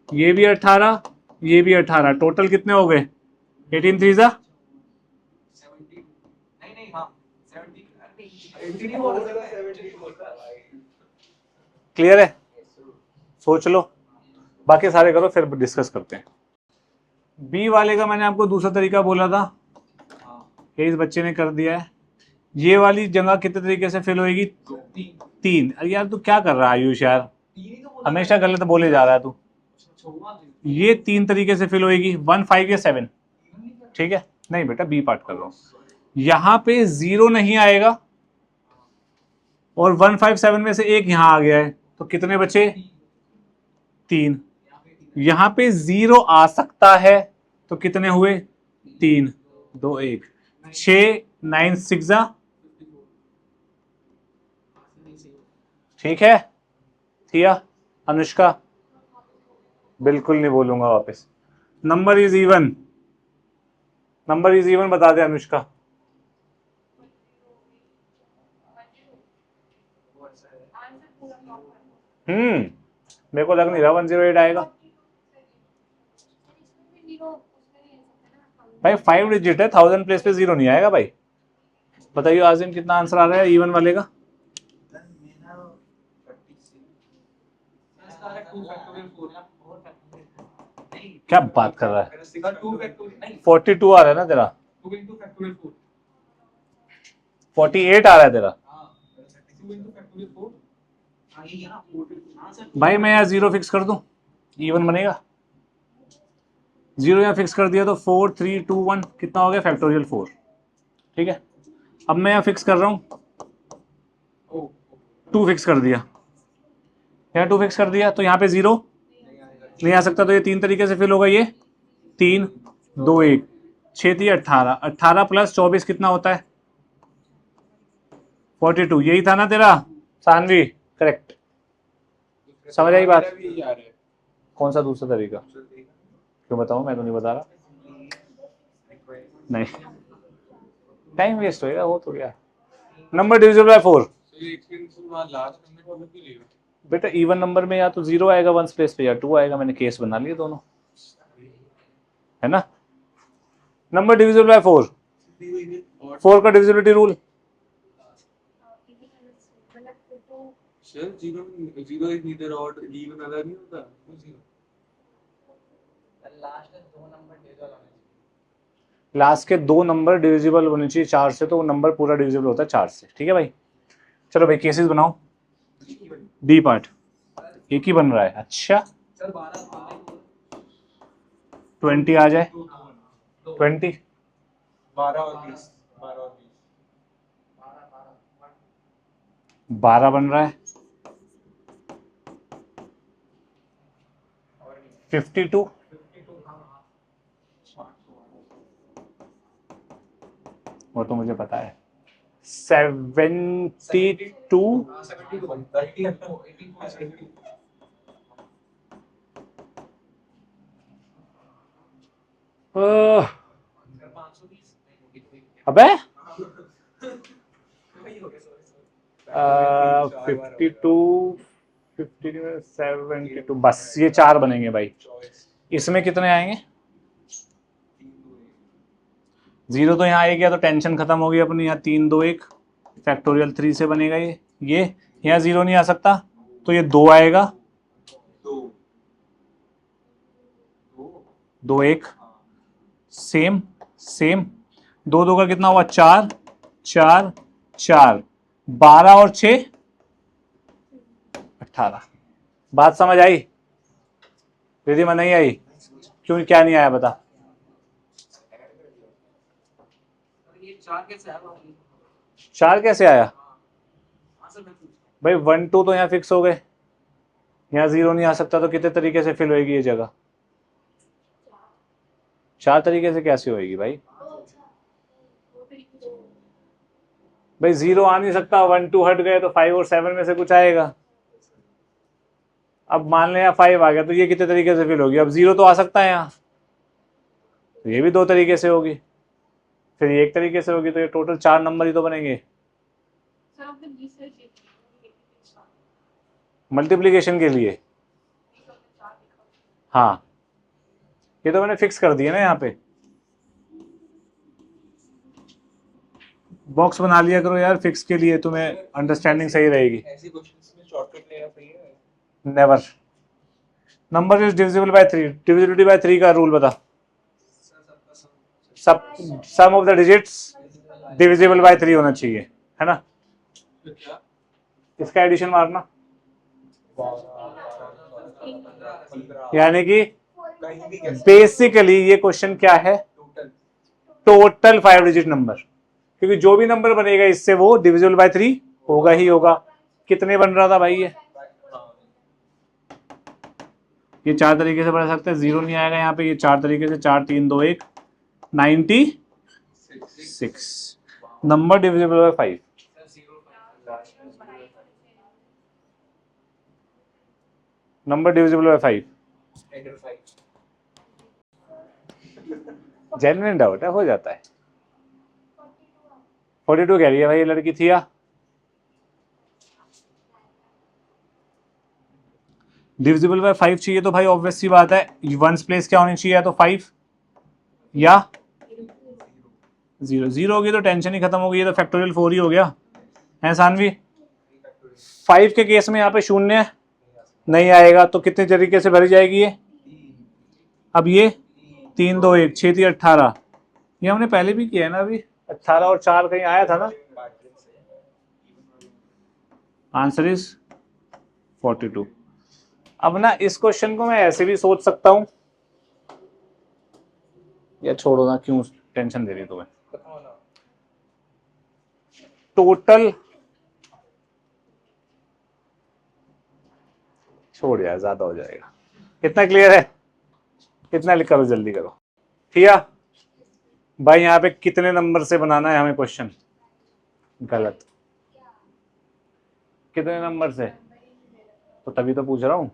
ये भी 18, ये भी 18, टोटल कितने हो गए? 18 3 जा। क्लियर है? सोच लो, बाकी सारे करो फिर डिस्कस करते हैं। बी वाले का मैंने आपको दूसरा तरीका बोला था, ये इस बच्चे ने कर दिया है। ये वाली जगह कितने तरीके से फिल होएगी? 3। अरे यार तू क्या कर रहा है आयुष यार, हमेशा गलत बोले जा रहा है तू। ये 3 तरीके से फिल होएगी, 1 5 या 7। ठीक है, नहीं बेटा बी पार्ट कर रहा हूं। यहां पे 0 नहीं आएगा और 1 5 7 में से एक यहां आ गया है तो कितने बचे? 3। यहां पे 0 आ सकता है तो कितने हुए? 3 2 1 6 9 6 जा। ठीक है थिया, अनुष्का? बिल्कुल नहीं बोलूंगा वापस। Number is even, number is even बता दे अनुष्का। मेरे को लग नहीं रहा 108 आएगा भाई। 5 डिजिट है, 1000 प्लेस पे 0 नहीं आएगा भाई। बताइए आजिम कितना आंसर आ रहा है इवन वाले का? क्या बात कर रहा है? 42 आ रहा है ना तेरा? 48 आ रहा है तेरा भाई। मैं यहाँ 0 फिक्स कर दूं, इवन बनेगा। 0 यहाँ फिक्स कर दिया तो 4 3 2 1 कितना हो गया? फैक्टोरियल 4। ठीक है, अब मैं यहाँ फिक्स कर रहा हूं 2 फिक्स कर दिया, यहाँ 2 फिक्स कर दिया तो यहाँ पे 0 नहीं आ सकता तो ये 3 तरीके से फिल होगा। ये 3 2 1 6 थी 18, 18 प्लस 24 कितना होता है? 42। यही था ना तेरा सानवी? करेक्ट। समझ आई बात? कौन सा दूसरा तरीका? क्यों बताऊं, मैं तो नहीं बता रहा। नहीं टाइम वेस्ट होएगा वो तो। क्या नंबर डिविजिबल बाय 4? बेटा इवन नंबर में या तो 0 आएगा 1 प्लेस पे या 2 आएगा। मैंने केस बना लिए दोनों, है ना। नंबर डिविजिबल बाय 4, 4 का डिविजिबिलिटी रूल। लास्ट के 2 नंबर डिविजिबल होने चाहिए 4 से, तो वो नंबर पूरा डिविजिबल होता है 4 से। ठीक है भाई, चलो भाई केसेस बनाओ। डी पार्ट एक ही बन रहा है। अच्छा 20 आ जाए, 20 12 बन रहा है, 52 वो तो मुझे पता है, 72 अबे 52 72 बस ये 4 बनेंगे भाई। इसमें कितने आएंगे? जीरो तो यहाँ आ गया तो टेंशन खत्म हो गई अपनी। यहाँ 3 2 1 फैक्टोरियल 3 से बनेगा ये यहाँ जीरो नहीं आ सकता तो ये 2 आएगा, 2 1 सेम सेम, 2 2 का कितना हुआ 4 4 4, 12 और 6 18। बात समझ आई रिधिमा? नहीं आई? क्यों, क्या नहीं आया बता? चार कैसे आया भाई? 1 2 तो यहाँ फिक्स हो गए, यहाँ जीरो नहीं आ सकता तो कितने तरीके से फिल होएगी ये जगह? 4 तरीके से कैसे होएगी भाई? भाई जीरो आ नहीं सकता, 1 2 हट गए तो 5 और 7 में से कुछ आएगा। अब मान लें 5 आ गया तो ये कितने तरीके से फिल होगी? अब जीरो तो आ सकता है यहाँ, तो ये भी 2 तरीके से होगी, फिर ये 1 तरीके से होगी, तो ये टोटल 4 नंबर ही तो बनेंगे मल्टीप्लिकेशन के लिए। हाँ ये तो मैंने फिक्स कर दिया ना, यहाँ पे बॉक्स बना लिया करो यार फिक्स के लिए, तुम्हें अंडरस्टैंडिंग सही रहेगी। ऐसे क्वेश्चंस में शॉर्टकट लेना सही है। Never. Number is divisible by 3, divisibility by 3 का रूल बता। सब sum of the digits divisible by 3 होना चाहिए, है ना? इसका एडिशन मारना, यानी कि बेसिकली ये क्वेश्चन क्या है? टोटल 5 डिजिट नंबर, क्योंकि जो भी नंबर बनेगा इससे वो डिविजिबल बाय 3 होगा ही होगा। कितने बन रहा था भाई? ये 4 तरीके से बना सकते हैं, जीरो नहीं आएगा यहाँ पे। ये 4 तरीके से 4 3 2 1 96 number divisible by 5। Number divisible by 5 genuine doubt है, हो जाता है। 42 कह रही है भाई ये लड़की थी या? डिविजिबल बाय 5 चाहिए तो भाई ऑब्वियस सी बात है वंस प्लेस क्या होनी चाहिए? या तो 5 या 0। 0 होगी तो टेंशन ही खत्म होगी, ये तो फैक्टोरियल 4 ही हो गया है सानवी। 5 के केस में यहाँ पे शून्य नहीं आएगा तो कितने तरीके से भरी जाएगी ये? अब ये 3 2 1 6 3 18, ये हमने पहले भी किया है ना अभी। 18 और 4 कहीं आया था ना? Answer is 42। अब ना इस क्वेश्चन को मैं ऐसे भी सोच सकता हूं, या छोड़ो ना, क्यों टेंशन दे रही तुम्हें? टोटल छोड़ यार, ज्यादा हो जाएगा। कितना क्लियर है? कितना लिख करो, जल्दी करो। ठीक है भाई, यहाँ पे कितने नंबर से बनाना है हमें क्वेश्चन? गलत। कितने नंबर से? तो तभी तो पूछ रहा हूं।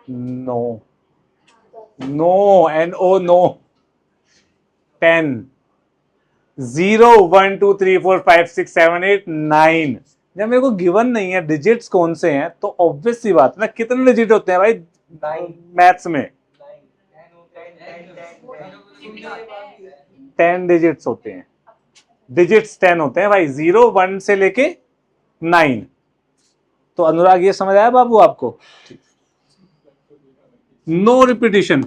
No no NO no. 10 0 1 2 3 4 5 6 7 8 9। जब मेरे को गिवन नहीं है डिजिट्स कौन से हैं तो ऑब्वियस सी बात ना, कितने डिजिट होते हैं भाई मैथ्स में? 10 डिजिट्स होते हैं। डिजिट्स 10 होते हैं भाई, 0 1 से लेके 9। तो अनुराग ये समझ आया बाबू आपको? नो रिपीटिशन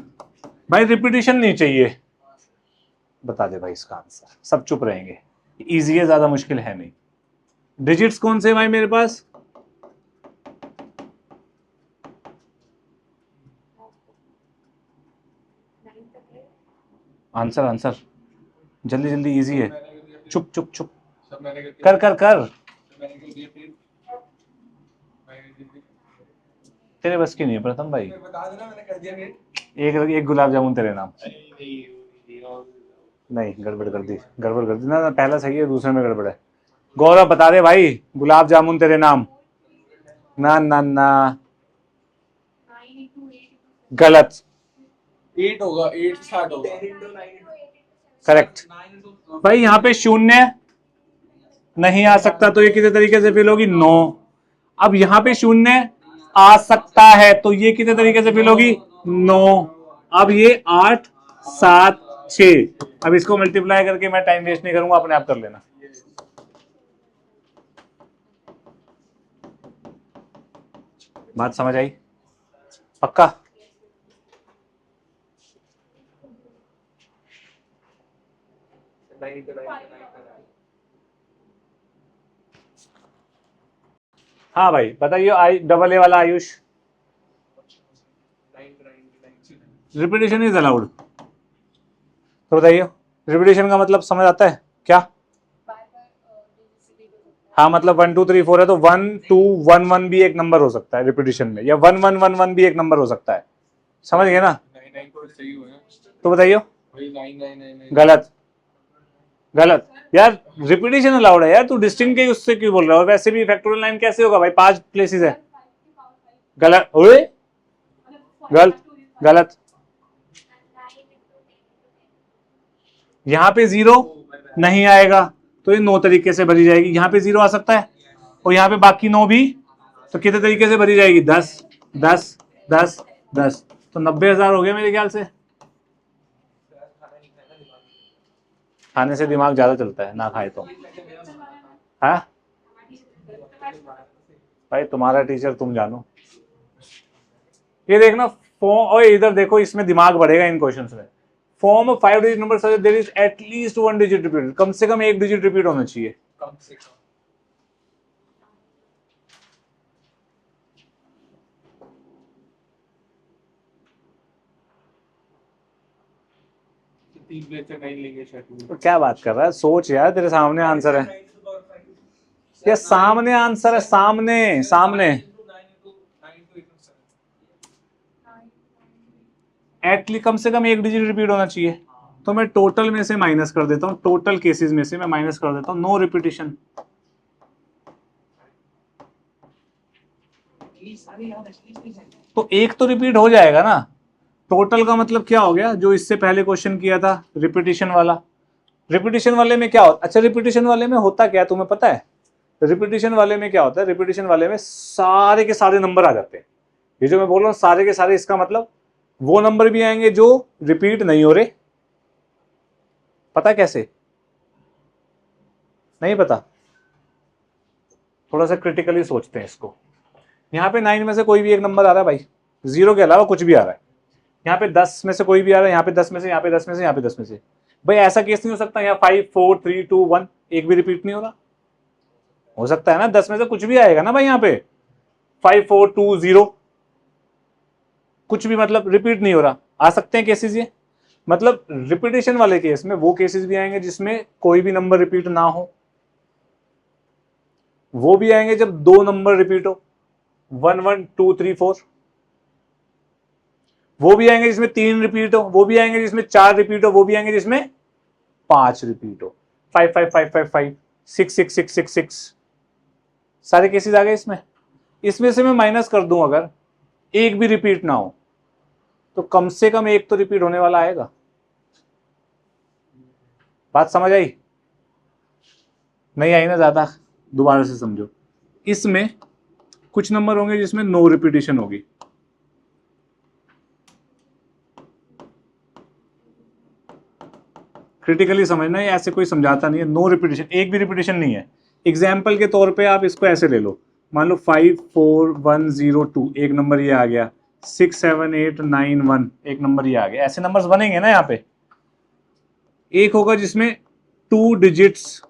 भाई, रिपीटिशन नहीं चाहिए। बता दे भाई इसका आंसर, सब चुप रहेंगे। इजी है, ज्यादा मुश्किल है नहीं। डिजिट्स कौन से भाई मेरे पास? आंसर आंसर जल्दी जल्दी, इजी है। चुप चुप चुप, कर कर कर, तेरे बस की नहीं है प्रथम भाई। बता देना मैंने कर दिया। एक गुलाब जामुन तेरे नाम। नहीं, गड़बड़ कर दी ना, पहला सही है, दूसरे में गड़बड़ है। गौरव बता दे भाई, गुलाब जामुन तेरे नाम। ना ना ना, गलत। 8 होगा, 8 स्टार्ट होगा। करेक्ट भाई, यहाँ पे शून्य नहीं आ सकता तो ये कितने तरीके से फिल होगी? 9। अब यहाँ पे शून्य आ सकता है तो ये कितने तरीके से फिल होगी? 9। अब ये 8 7 6। अब इसको मल्टीप्लाई करके मैं टाइम वेस्ट नहीं करूंगा, अपने आप कर लेना। बात समझ आई? पक्का? हाँ भाई बताइए, आई डबल ए वाला आयुष। रिपीटेशन इज अलाउड, तो बताइए रिपीटेशन का मतलब समझ आता है क्या? हाँ मतलब 1 2 3 4 है तो 1 2 1 1 भी एक नंबर हो सकता है रिपीटेशन में, या 1 1 1 1 भी एक नंबर हो सकता है। समझ गए ना? तो बताइए। गलत गलत यार, रिपीटेशन अलाउड है यार, तू डिस्टिंक्ट के उससे क्यों बोल रहा है? और वैसे भी फैक्टोरियल 9 कैसे होगा भाई, 5 प्लेसेस है। गलत ओए, गलत गलत। यहाँ पे 0 नहीं आएगा तो ये 9 तरीके से भरी जाएगी। यहाँ पे 0 आ सकता है और यहाँ पे बाकी 9 भी, तो कितने तरीके से भरी जाएगी? 10 10 10 10, तो 90,000 हो गए मेरे ख्याल से। खाने से दिमाग ज्यादा चलता है, ना खाए तो। हाँ भाई तुम्हारा टीचर तुम जानो। ये देखना फॉर्म, और इधर देखो इसमें दिमाग बढ़ेगा इन क्वेश्चंस में। Form of 5 digit number such there is at least 1 digit repeat, कम से कम 1 डिजिट रिपीट होना चाहिए। कम से कम। तो क्या बात कर रहा है, सोच यार, तेरे सामने आंसर है। ये सामने आंसर है, सामने सामने। एटलीस्ट कम से कम 1 डिजिट रिपीट होना चाहिए। तो मैं टोटल में से माइनस कर देता हूं, टोटल केसेस में से मैं माइनस कर देता हूं, नो रिपीटिशन। तो एक तो रिपीट हो जाएगा ना। टोटल का मतलब क्या हो गया, जो इससे पहले क्वेश्चन किया था रिपीटिशन वाला। रिपीटिशन वाले में क्या होता, अच्छा रिपीटिशन वाले में होता क्या तुम्हें पता है? रिपीटिशन वाले में क्या होता है, रिपीटिशन वाले में सारे के सारे नंबर आ जाते हैं। ये जो मैं बोल रहा हूँ सारे के सारे, इसका मतलब वो नंबर भी आएंगे जो रिपीट नहीं हो रहे। पता कैसे? नहीं पता? थोड़ा सा क्रिटिकली सोचते हैं इसको। यहाँ पे 9 में से कोई भी एक नंबर आ रहा है भाई, 0 के अलावा कुछ भी आ रहा है। यहाँ पे 10 में से कोई भी आ रहा है, यहाँ पे 10 में से, यहाँ पे 10 में से, यहाँ पे 10 में से। भाई ऐसा केस नहीं हो सकता यहाँ 5 4 3 2 1 एक भी रिपीट नहीं हो रहा? हो सकता है ना, 10 में से कुछ भी आएगा ना भाई। यहाँ पे 5 4 2 0 कुछ भी, मतलब रिपीट नहीं हो रहा। आ सकते हैं केसेस ये। मतलब रिपीटेशन वाले केस में वो केसेस भी आएंगे जिसमें कोई भी नंबर रिपीट ना हो, वो भी आएंगे जब 2 नंबर रिपीट हो, 1 1 2 3 4। वो भी आएंगे जिसमें 3 रिपीट हो, वो भी आएंगे जिसमें 4 रिपीट हो, वो भी आएंगे जिसमें 5 रिपीट हो। 5 5 5 5 5 6 6 6 6 6 सारे केसेस आ गए इसमें। इसमें से मैं माइनस कर दूं, अगर एक भी रिपीट ना हो तो कम से कम एक तो रिपीट होने वाला आएगा। बात समझ आई? नहीं आई ना ज्यादा? दोबारा से समझो। इसमें कुछ नंबर होंगे जिसमें नो रिपीटिशन होगी। क्रिटिकली समझना है, ऐसे कोई समझाता नहीं है। नो रिपीटिशन, एक भी रिपीटिशन नहीं है। एग्जाम्पल के तौर पे आप इसको ऐसे ले लो, मान लो 5 4 1 0 2 एक नंबर ये आ गया, 6 7 8 9 1 एक नंबर ये आ गया। ऐसे नंबर्स बनेंगे ना यहाँ पे। एक होगा जिसमें 2 डिजिट्स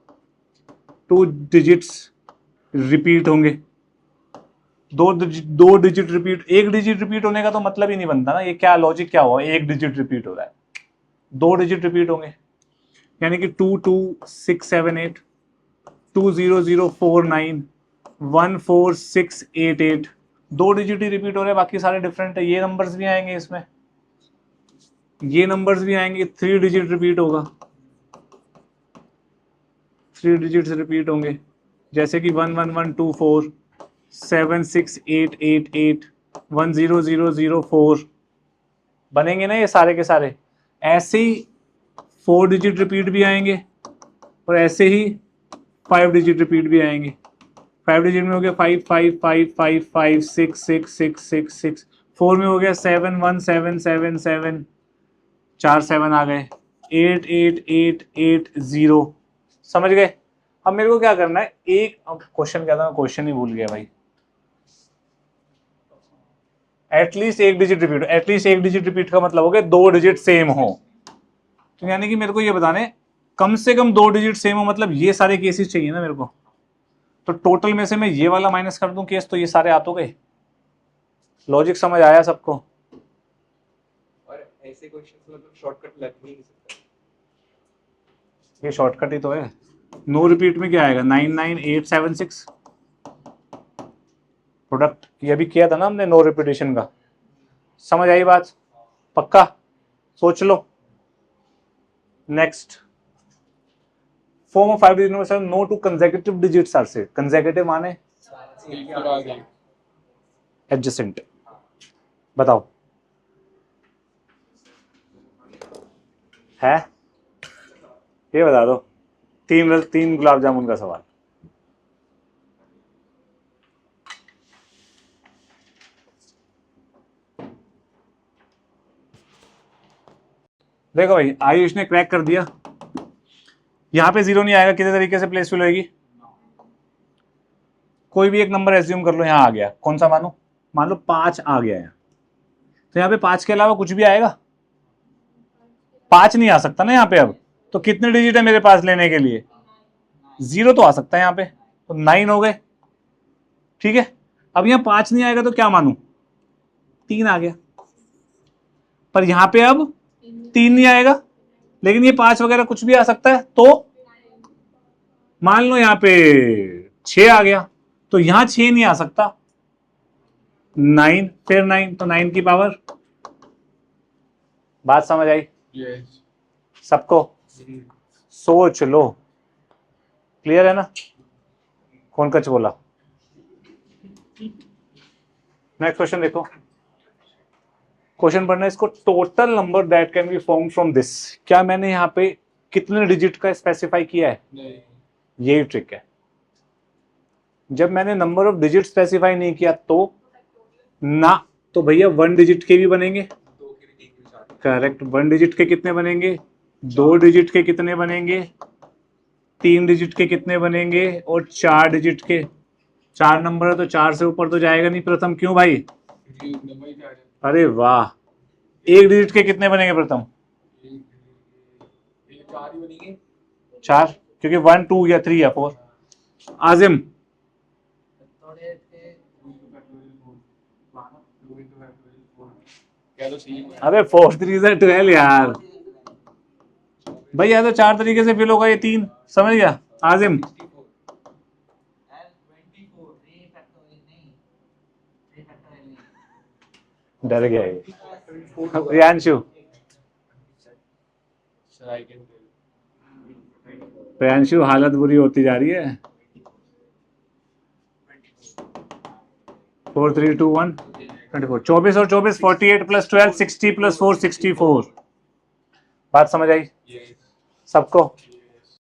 रिपीट होंगे। दो डिजिट रिपीट, एक डिजिट रिपीट होने का तो मतलब ही नहीं बनता ना। ये क्या लॉजिक क्या हुआ, एक डिजिट रिपीट हो रहा है, 2 डिजिट रिपीट होंगे, यानी कि 2 2 6 7 8 2 0 0 4 9 1 4 6 8 8 2 डिजिट ही रिपीट हो रहे हैं, बाकी सारे डिफरेंट है। ये नंबर्स भी आएंगे इसमें, ये नंबर्स भी आएंगे, 3 डिजिट रिपीट होगा, 3 डिजिट्स रिपीट होंगे, जैसे कि 1 1 1 2 4 7 6 8 8 8 1 0 0 0 4 बनेंगे ना ये सारे के सारे। ऐसे ही 4 डिजिट रिपीट भी आएंगे और ऐसे ही 5 डिजिट रिपीट भी आएंगे। 5 डिजिट में हो गया 5 5 5 5 5 6 6 6 6 6। 4 में हो गया 7 1 7 7 7। 4 7 आ गए, 8 8 8 8 0। समझ गए? अब मेरे को क्या करना है, एक क्वेश्चन क्या था, मैं क्वेश्चन ही भूल गया भाई। एटलीस्ट एक डिजिट रिपीट, एटलीस्ट एक डिजिट रिपीट का मतलब हो गया 2 डिजिट सेम हो। तो यानी कि मेरे को ये बताने कम से कम 2 डिजिट सेम हो, मतलब ये सारे केसेस चाहिए ना मेरे को। तो टोटल में से मैं ये वाला माइनस कर दूं केस, तो ये सारे आ तो गए। लॉजिक समझ आया सबको? और ऐसे क्वेश्चंस मतलब शॉर्टकट लग नहीं सकता। ये शॉर्टकट ही तो है। नो रिपीट में क्या आएगा, 99876 प्रोडक्ट। ये भी किया था ना हमने नो रिपीटेशन का। समझ आई बात? पक्का? सोच लो। Next, form of 5 digit number, no two consecutive digits are said. Consecutive माने एडजेसेंट। बताओ है, ये बता दो। 3 गुलाब जामुन का सवाल। देखो भाई, आयुष ने क्रैक कर दिया। यहां पे 0 नहीं आएगा, किसी तरीके से प्लेस फिल होगी। कोई भी एक नंबर एज्यूम कर लो, यहां आ गया, कौन सा मानो? मान लो 5 आ गया है, तो यहाँ पे 5 के अलावा कुछ भी आएगा? 5 नहीं आ सकता ना यहाँ पे। अब तो कितने डिजिट है मेरे पास लेने के लिए? 0 तो आ सकता है यहाँ पे, तो 9 हो गए। ठीक है, अब यहाँ 5 नहीं आएगा तो क्या मानू? 3 आ गया। पर यहाँ पे अब 3 नहीं आएगा, लेकिन ये 5 वगैरह कुछ भी आ सकता है। तो मान लो यहाँ पे 6 आ गया, तो यहाँ 6 नहीं आ सकता, 9 फिर 9, तो 9 की पावर। बात समझ आई सबको? सोच लो। क्लियर है ना? कौन कच बोला? नेक्स्ट क्वेश्चन देखो। क्वेश्चन पढ़ना है इसको, total number that can be form from this. क्या मैंने यहाँ पे कितने डिजिट का स्पेसिफाई किया है? नहीं। यही ट्रिक है। जब मैंने नंबर ऑफ डिजिट स्पेसिफाई नहीं किया तो ना, तो भैया 1 डिजिट के भी बनेंगे। करेक्ट, 1 डिजिट के कितने बनेंगे? 2 डिजिट के कितने बनेंगे? 3 डिजिट के कितने बनेंगे? और 4 डिजिट के। 4 नंबर है तो 4 से ऊपर तो जाएगा नहीं प्रथम। क्यों भाई? अरे वाह, 1 डिजिट के कितने बनेंगे प्रथम? 4, क्योंकि 1 2 या 3 या 4। आजिम, अबे 4 3 से 12 यार। भैया तो 4 तरीके से फिल होगा, ये 3। समझ गया आजिम? डर गया ये। प्रियांशु, प्रियांशु हालत बुरी होती जा रही है। 4 3 2 1 24। 24 और 24 48 प्लस 12 60 प्लस 4 64। बात समझ आई सबको?